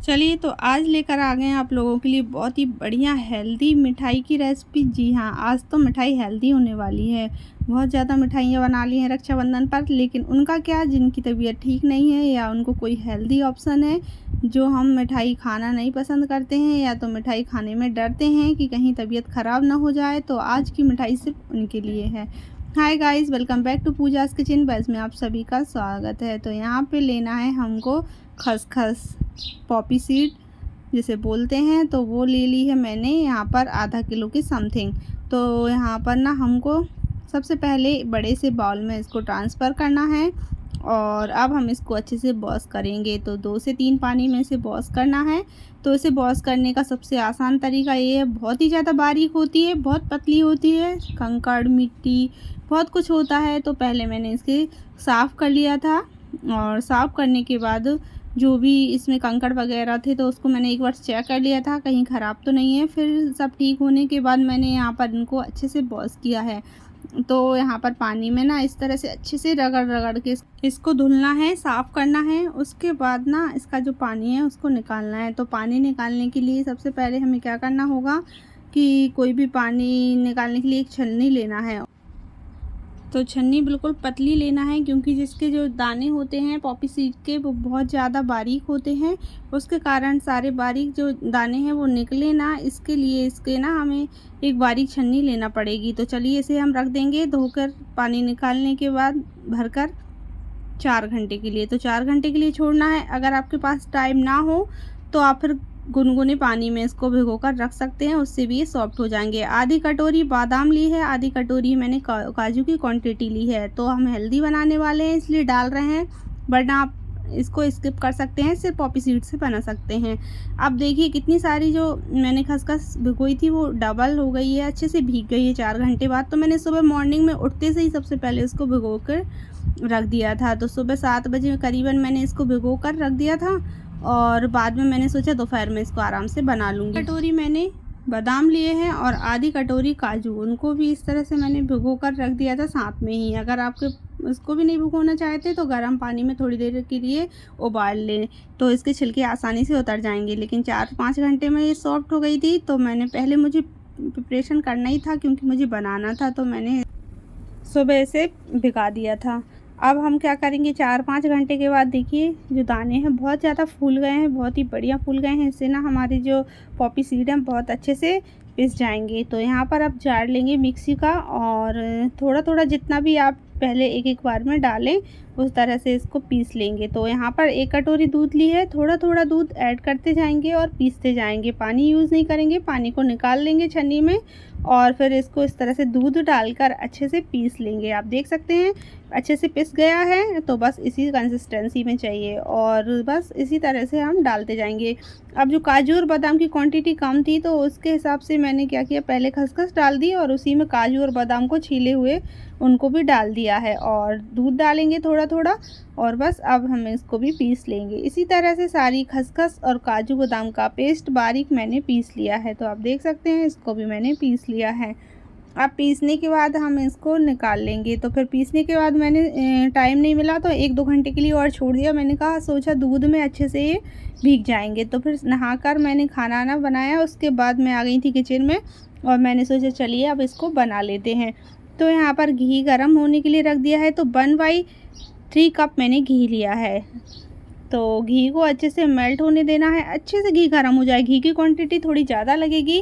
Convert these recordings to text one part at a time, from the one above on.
चलिए तो आज लेकर आ गए हैं आप लोगों के लिए बहुत ही बढ़िया हेल्दी मिठाई की रेसिपी। जी हाँ, आज तो मिठाई हेल्दी होने वाली है। बहुत ज़्यादा मिठाइयाँ बना ली हैं रक्षाबंधन पर, लेकिन उनका क्या, जिनकी तबीयत ठीक नहीं है या उनको कोई हेल्दी ऑप्शन है, जो हम मिठाई खाना नहीं पसंद करते हैं या तो मिठाई खाने में डरते हैं कि कहीं तबीयत ख़राब ना हो जाए, तो आज की मिठाई सिर्फ उनके लिए है। Hi guys, welcome back to Pooja's kitchen. बस में आप सभी का स्वागत है। तो यहाँ पे लेना है हमको खसखस, पॉपी सीड जिसे बोलते हैं, तो वो ले ली है मैंने यहाँ पर आधा किलो की समथिंग। तो यहाँ पर ना हमको सबसे पहले बड़े से बाउल में इसको ट्रांसफ़र करना है और अब हम इसको अच्छे से वॉश करेंगे। तो 2 से 3 पानी में इसे वॉश करना है। तो इसे वॉश करने का सबसे आसान तरीका ये है, बहुत ही ज़्यादा बारीक होती है, बहुत पतली होती है, कंकड़ मिट्टी बहुत कुछ होता है। तो पहले मैंने इसके साफ़ कर लिया था और साफ़ करने के बाद जो भी इसमें कंकड़ वगैरह थे तो उसको मैंने एक बार चेक कर लिया था कहीं ख़राब तो नहीं है। फिर सब ठीक होने के बाद मैंने यहाँ पर इनको अच्छे से वॉश किया है। तो यहाँ पर पानी में ना इस तरह से अच्छे से रगड़ रगड़ के इसको धुलना है, साफ़ करना है। उसके बाद ना इसका जो पानी है उसको निकालना है। तो पानी निकालने के लिए सबसे पहले हमें क्या करना होगा कि कोई भी पानी निकालने के लिए एक छलनी लेना है। तो छन्नी बिल्कुल पतली लेना है, क्योंकि जिसके जो दाने होते हैं पॉपी सीड के वो बहुत ज़्यादा बारीक होते हैं। उसके कारण सारे बारीक जो दाने हैं वो निकले ना, इसके लिए इसके ना हमें एक बारीक छन्नी लेना पड़ेगी। तो चलिए इसे हम रख देंगे धोकर पानी निकालने के बाद भरकर 4 घंटे के लिए। तो 4 घंटे के लिए छोड़ना है। अगर आपके पास टाइम ना हो तो आप फिर गुनगुने पानी में इसको भिगोकर रख सकते हैं, उससे भी ये सॉफ्ट हो जाएंगे। आधी कटोरी बादाम ली है, आधी कटोरी मैंने काजू की क्वांटिटी ली है। तो हम हेल्दी बनाने वाले हैं इसलिए डाल रहे हैं, वरना आप इसको स्किप कर सकते हैं, सिर्फ पॉपी सीड से बना सकते हैं। अब देखिए कितनी सारी जो मैंने खसखस भिगोई थी वो डबल हो गई है, अच्छे से भीग गई है 4 घंटे बाद। तो मैंने सुबह मॉर्निंग में उठते से ही सबसे पहले इसको भिगो कर रख दिया था। तो सुबह 7 बजे करीबन मैंने इसको भिगो कर रख दिया था और बाद में मैंने सोचा दोपहर में इसको आराम से बना लूँगी। कटोरी मैंने बादाम लिए हैं और आधी कटोरी काजू, उनको भी इस तरह से मैंने भिगो कर रख दिया था साथ में ही। अगर आपके इसको भी नहीं भिगोना चाहते तो गर्म पानी में थोड़ी देर के लिए उबाल लें, तो इसके छिलके आसानी से उतर जाएंगे। लेकिन 4-5 घंटे में ये सॉफ्ट हो गई थी। तो मैंने पहले मुझे प्रिपरेशन करना ही था क्योंकि मुझे बनाना था, तो मैंने सुबह इसे भिगा दिया था। अब हम क्या करेंगे, 4-5 घंटे के बाद देखिए जो दाने हैं बहुत ज़्यादा फूल गए हैं, बहुत ही बढ़िया फूल गए हैं। इससे ना हमारे जो पॉपी सीड हैं बहुत अच्छे से पिस जाएंगे। तो यहाँ पर आप जार लेंगे मिक्सी का और थोड़ा थोड़ा जितना भी आप पहले एक एक बार में डालें उस तरह से इसको पीस लेंगे। तो यहाँ पर 1 कटोरी दूध ली है, थोड़ा थोड़ा दूध ऐड करते जाएंगे और पीसते जाएंगे। पानी यूज़ नहीं करेंगे, पानी को निकाल लेंगे छन्नी में और फिर इसको इस तरह से दूध डालकर अच्छे से पीस लेंगे। आप देख सकते हैं अच्छे से पिस गया है, तो बस इसी कंसिस्टेंसी में चाहिए और बस इसी तरह से हम डालते जाएंगे। अब जो काजू और बादाम की क्वांटिटी कम थी तो उसके हिसाब से मैंने क्या किया, पहले खसखस डाल दी और उसी में काजू और बादाम को छीले हुए उनको भी डाल दिया है और दूध डालेंगे थोड़ा थोड़ा और बस अब हम इसको भी पीस लेंगे। इसी तरह से सारी खसखस और काजू बादाम का पेस्ट बारीक मैंने पीस लिया है। तो आप देख सकते हैं इसको भी मैंने पीस लिया है। अब पीसने के बाद हम इसको निकाल लेंगे। तो फिर पीसने के बाद मैंने टाइम नहीं मिला तो 1-2 घंटे के लिए और छोड़ दिया। मैंने कहा सोचा दूध में अच्छे से ये भीग जाएंगे। तो फिर नहाकर मैंने खाना ना बनाया, उसके बाद मैं आ गई थी किचन में और मैंने सोचा चलिए अब इसको बना लेते हैं। तो यहाँ पर घी गर्म होने के लिए रख दिया है। तो 1/3 कप मैंने घी लिया है। तो घी को अच्छे से मेल्ट होने देना है, अच्छे से घी गर्म हो जाए। घी की क्वांटिटी थोड़ी ज़्यादा लगेगी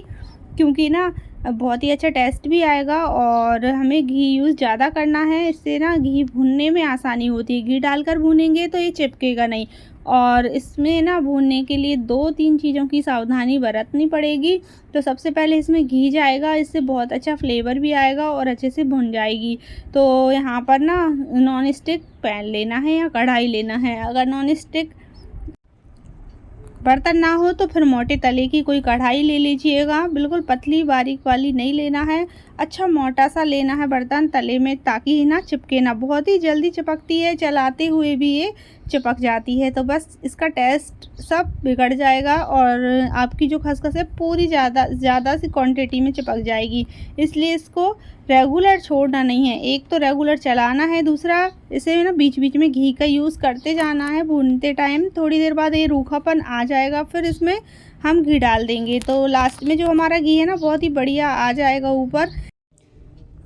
क्योंकि ना बहुत ही अच्छा टेस्ट भी आएगा और हमें घी यूज़ ज़्यादा करना है, इससे ना घी भूनने में आसानी होती है। घी डालकर भूनेंगे तो ये चिपकेगा नहीं और इसमें ना भूनने के लिए 2-3 चीज़ों की सावधानी बरतनी पड़ेगी। तो सबसे पहले इसमें घी जाएगा, इससे बहुत अच्छा फ्लेवर भी आएगा और अच्छे से भुन जाएगी। तो यहाँ पर ना नॉन स्टिक पैन लेना है या कढ़ाई लेना है। अगर नॉन स्टिक बर्तन ना हो तो फिर मोटे तले की कोई कढ़ाई ले लीजिएगा। बिल्कुल पतली बारीक वाली नहीं लेना है, अच्छा मोटा सा लेना है बर्तन तले में, ताकि ना चिपके ना। बहुत ही जल्दी चिपकती है, चलाते हुए भी ये चिपक जाती है, तो बस इसका टेस्ट सब बिगड़ जाएगा और आपकी जो खसखस है पूरी ज़्यादा सी क्वांटिटी में चिपक जाएगी। इसलिए इसको रेगुलर छोड़ना नहीं है। एक तो रेगुलर चलाना है, दूसरा इसे ना बीच बीच में घी का यूज़ करते जाना है भूनते टाइम। थोड़ी देर बाद ये रूखापन आ जाएगा, फिर इसमें हम घी डाल देंगे, तो लास्ट में जो हमारा घी है ना बहुत ही बढ़िया आ जाएगा ऊपर।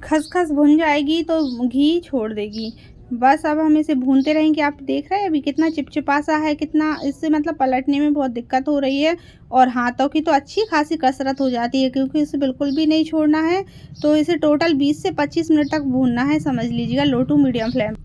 खसखस भुन जाएगी तो घी छोड़ देगी। बस अब हम इसे भूनते रहेंगे। आप देख रहे हैं अभी कितना चिपचिपा सा है, कितना इससे मतलब पलटने में बहुत दिक्कत हो रही है और हाथों की तो अच्छी खासी कसरत हो जाती है, क्योंकि इसे बिल्कुल भी नहीं छोड़ना है। तो इसे टोटल 20 से 25 मिनट तक भूनना है, समझ लीजिएगा, लो टू मीडियम फ्लेम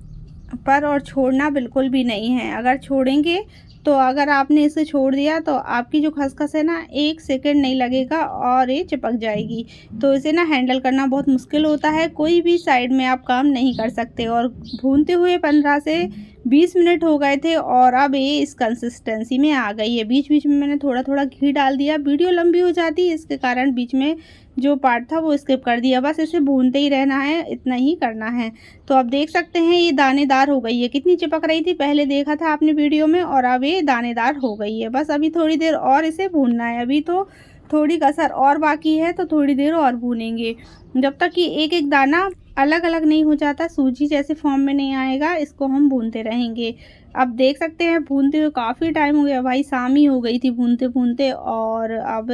पर, और छोड़ना बिल्कुल भी नहीं है। अगर छोड़ेंगे तो अगर आपने इसे छोड़ दिया तो आपकी जो खसखस है ना 1 सेकंड नहीं लगेगा और ये चिपक जाएगी। तो इसे ना हैंडल करना बहुत मुश्किल होता है, कोई भी साइड में आप काम नहीं कर सकते। और भूनते हुए 15 से 20 मिनट हो गए थे और अब ये इस कंसिस्टेंसी में आ गई है। बीच बीच में मैंने थोड़ा थोड़ा घी डाल दिया, वीडियो लंबी हो जाती है इसके कारण बीच में जो पार्ट था वो स्किप कर दिया। बस इसे भूनते ही रहना है, इतना ही करना है। तो आप देख सकते हैं ये दानेदार हो गई है, कितनी चिपक रही थी पहले देखा था आपने वीडियो में, और अब ये दानेदार हो गई है। बस अभी थोड़ी देर और इसे भूनना है। अभी तो थोड़ी कसर और बाकी है, तो थोड़ी देर और भूनेंगे जब तक कि एक एक दाना अलग अलग नहीं हो जाता, सूजी जैसे फॉर्म में नहीं आएगा। इसको हम भूनते रहेंगे। अब देख सकते हैं भूनते हुए काफ़ी टाइम हो गया भाई, शाम ही हो गई थी भूनते भूनते, और अब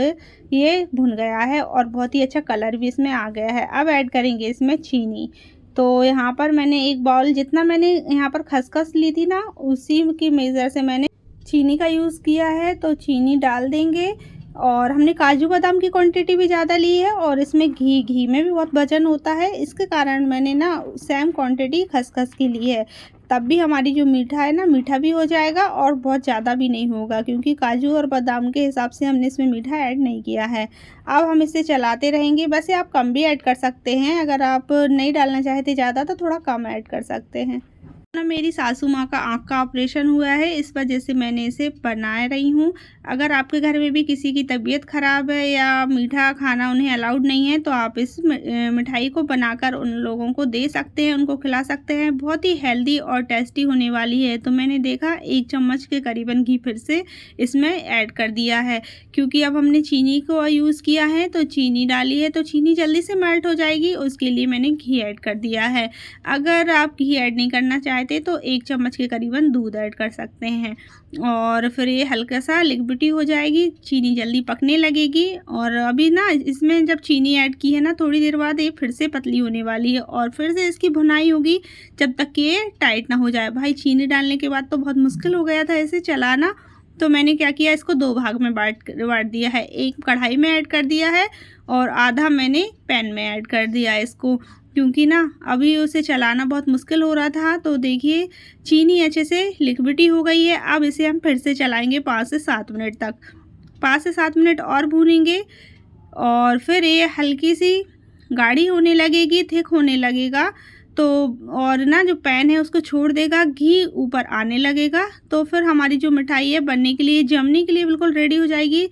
ये भुन गया है और बहुत ही अच्छा कलर भी इसमें आ गया है। अब ऐड करेंगे इसमें चीनी। तो यहाँ पर मैंने एक बाउल जितना मैंने यहाँ पर खसखस ली थी ना, उसी की मेज़र से मैंने चीनी का यूज़ किया है। तो चीनी डाल देंगे, और हमने काजू बादाम की क्वांटिटी भी ज़्यादा ली है, और इसमें घी में भी बहुत वजन होता है, इसके कारण मैंने ना सेम क्वांटिटी खसखस की ली है। तब भी हमारी जो मीठा है ना, मीठा भी हो जाएगा और बहुत ज़्यादा भी नहीं होगा, क्योंकि काजू और बादाम के हिसाब से हमने इसमें मीठा ऐड नहीं किया है। अब हम इसे चलाते रहेंगे। वैसे आप कम भी ऐड कर सकते हैं, अगर आप नहीं डालना चाहते ज़्यादा तो थोड़ा कम ऐड कर सकते हैं। ना मेरी सासू माँ का आँख का ऑपरेशन हुआ है, इस वजह से मैंने इसे बना रही हूँ। अगर आपके घर में भी किसी की तबीयत ख़राब है या मीठा खाना उन्हें अलाउड नहीं है, तो आप इस मिठाई को बनाकर उन लोगों को दे सकते हैं, उनको खिला सकते हैं। बहुत ही हेल्दी और टेस्टी होने वाली है। तो मैंने देखा 1 चम्मच के करीबन घी फिर से इसमें ऐड कर दिया है, क्योंकि अब हमने चीनी को यूज़ किया है, तो चीनी डाली है तो चीनी जल्दी से मेल्ट हो जाएगी, उसके लिए मैंने घी ऐड कर दिया है। अगर आप घी ऐड नहीं करना चाहते तो 1 चम्मच के करीबन दूध ऐड कर सकते हैं, और फिर ये हल्का सा लिक्विडी हो जाएगी, चीनी जल्दी पकने लगेगी। और अभी ना इसमें जब चीनी ऐड की है ना, थोड़ी देर बाद ये फिर से पतली होने वाली है और फिर से इसकी भुनाई होगी जब तक कि ये टाइट ना हो जाए। भाई चीनी डालने के बाद तो बहुत मुश्किल हो गया था इसे चलाना, तो मैंने क्या किया, इसको 2 भाग में बाँट दिया है। एक कढ़ाई में ऐड कर दिया है और आधा मैंने पैन में ऐड कर दिया है इसको, क्योंकि ना अभी उसे चलाना बहुत मुश्किल हो रहा था। तो देखिए चीनी अच्छे से लिक्विडी हो गई है। अब इसे हम फिर से चलाएंगे 5 से 7 मिनट तक। 5 से 7 मिनट और भूनेंगे और फिर ये हल्की सी गाढ़ी होने लगेगी, थिक होने लगेगा। तो और ना जो पैन है उसको छोड़ देगा, घी ऊपर आने लगेगा। तो फिर हमारी जो मिठाई है बनने के लिए, जमने के लिए बिल्कुल रेडी हो जाएगी।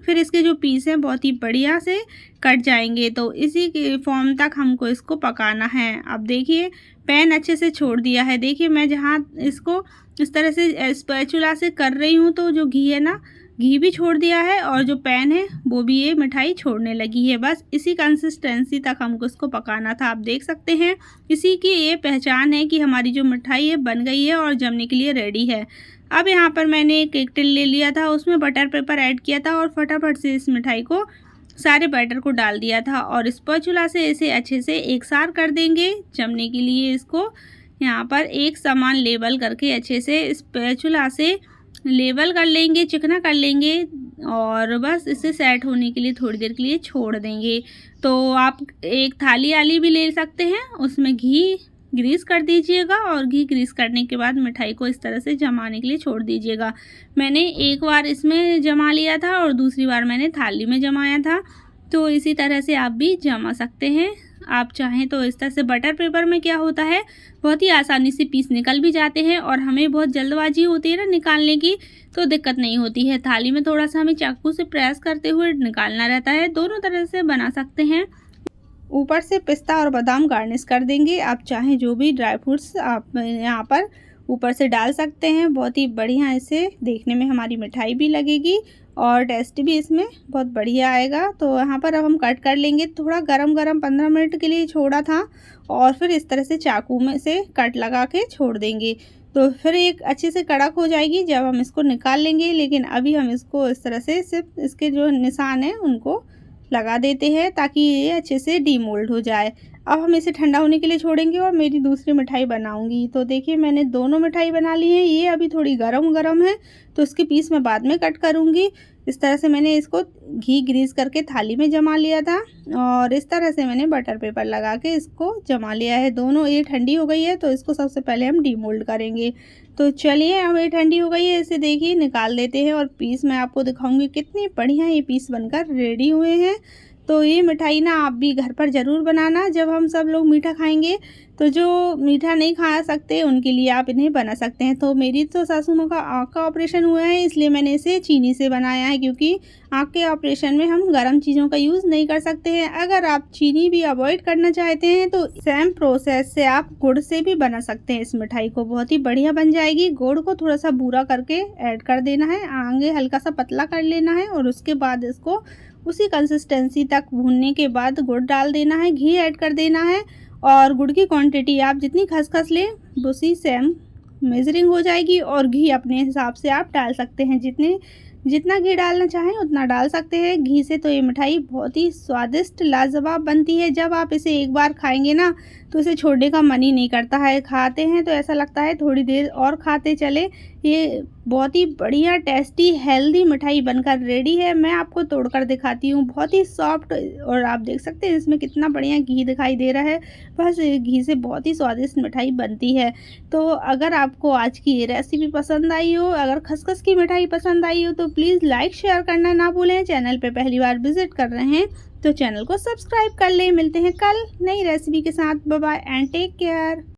फिर इसके जो पीस हैं बहुत ही बढ़िया से कट जाएंगे। तो इसी के फॉर्म तक हमको इसको पकाना है। अब देखिए पैन अच्छे से छोड़ दिया है। देखिए मैं जहाँ इसको इस तरह से स्पैचुला से कर रही हूँ, तो जो घी है ना, घी भी छोड़ दिया है और जो पैन है वो भी ये मिठाई छोड़ने लगी है। बस इसी कंसिस्टेंसी तक हमको इसको पकाना था। आप देख सकते हैं इसी की ये पहचान है कि हमारी जो मिठाई है बन गई है और जमने के लिए रेडी है। अब यहाँ पर मैंने एक केक टिन ले लिया था, उसमें बटर पेपर ऐड किया था और फटाफट से इस मिठाई को सारे बैटर को डाल दिया था और स्पैचुला से इसे अच्छे से एक साथ कर देंगे। जमने के लिए इसको यहाँ पर एक समान लेवल करके अच्छे से स्पैचुला से लेवल कर लेंगे, चिकना कर लेंगे और बस इसे सेट होने के लिए थोड़ी देर के लिए छोड़ देंगे। तो आप एक थाली आली भी ले सकते हैं, उसमें घी ग्रीस कर दीजिएगा और घी ग्रीस करने के बाद मिठाई को इस तरह से जमाने के लिए छोड़ दीजिएगा। मैंने एक बार इसमें जमा लिया था और दूसरी बार मैंने थाली में जमाया था। तो इसी तरह से आप भी जमा सकते हैं। आप चाहें तो इस तरह से बटर पेपर में क्या होता है, बहुत ही आसानी से पीस निकल भी जाते हैं और हमें बहुत जल्दबाजी होती है ना निकालने की, तो दिक्कत नहीं होती है। थाली में थोड़ा सा हमें चाकू से प्रेस करते हुए निकालना रहता है। दोनों तरह से बना सकते हैं। ऊपर से पिस्ता और बादाम गार्निश कर देंगे। आप चाहें जो भी ड्राई फ्रूट्स आप यहाँ पर ऊपर से डाल सकते हैं। बहुत ही बढ़िया इससे देखने में हमारी मिठाई भी लगेगी और टेस्ट भी इसमें बहुत बढ़िया आएगा। तो यहाँ पर अब हम कट कर लेंगे। थोड़ा गरम 15 मिनट के लिए छोड़ा था और फिर इस तरह से चाकू में से कट लगा के छोड़ देंगे, तो फिर एक अच्छे से कड़क हो जाएगी जब हम इसको निकाल लेंगे। लेकिन अभी हम इसको इस तरह से सिर्फ इसके जो निशान हैं उनको लगा देते हैं ताकि ये अच्छे से डीमोल्ड हो जाए। अब हम इसे ठंडा होने के लिए छोड़ेंगे और मेरी दूसरी मिठाई बनाऊंगी। तो देखिए मैंने दोनों मिठाई बना ली हैं। ये अभी थोड़ी गरम है तो इसके पीस मैं बाद में कट करूंगी। इस तरह से मैंने इसको घी ग्रीस करके थाली में जमा लिया था और इस तरह से मैंने बटर पेपर लगा के इसको जमा लिया है। दोनों ये ठंडी हो गई है तो इसको सबसे पहले हम डीमोल्ड करेंगे। तो चलिए अब ये ठंडी हो गई है, इसे देखिए निकाल देते हैं और पीस मैं आपको दिखाऊंगी कितनी बढ़िया ये पीस बनकर रेडी हुए हैं। तो ये मिठाई ना आप भी घर पर ज़रूर बनाना। जब हम सब लोग मीठा खाएंगे तो जो मीठा नहीं खा सकते उनके लिए आप इन्हें बना सकते हैं। तो मेरी तो सासू माँ का आँख का ऑपरेशन हुआ है, इसलिए मैंने इसे चीनी से बनाया है, क्योंकि आँख के ऑपरेशन में हम गर्म चीज़ों का यूज़ नहीं कर सकते हैं। अगर आप चीनी भी अवॉइड करना चाहते हैं तो सेम प्रोसेस से आप गुड़ से भी बना सकते हैं। इस मिठाई को बहुत ही बढ़िया बन जाएगी। गुड़ को थोड़ा सा भूरा करके ऐड कर देना है, आगे हल्का सा पतला कर लेना है और उसके बाद इसको उसी कंसिस्टेंसी तक भूनने के बाद गुड़ डाल देना है, घी ऐड कर देना है और गुड़ की क्वांटिटी आप जितनी खसखस लें उसी सेम मेजरिंग हो जाएगी और घी अपने हिसाब से आप डाल सकते हैं। जितना घी डालना चाहें उतना डाल सकते हैं। घी से तो ये मिठाई बहुत ही स्वादिष्ट लाजवाब बनती है। जब आप इसे एक बार खाएंगे ना तो इसे छोड़ने का मन ही नहीं करता है। खाते हैं तो ऐसा लगता है थोड़ी देर और खाते चले। ये बहुत ही बढ़िया टेस्टी हेल्दी मिठाई बनकर रेडी है। मैं आपको तोड़कर दिखाती हूँ, बहुत ही सॉफ्ट और आप देख सकते हैं इसमें कितना बढ़िया घी दिखाई दे रहा है। बस घी से बहुत ही स्वादिष्ट मिठाई बनती है। तो अगर आपको आज की ये रेसिपी पसंद आई हो, अगर खसखस की मिठाई पसंद आई हो, तो प्लीज़ लाइक शेयर करना ना भूलें। चैनल पे पहली बार विजिट कर रहे हैं तो चैनल को सब्सक्राइब कर लें। मिलते हैं कल नई रेसिपी के साथ। Bye bye and take care.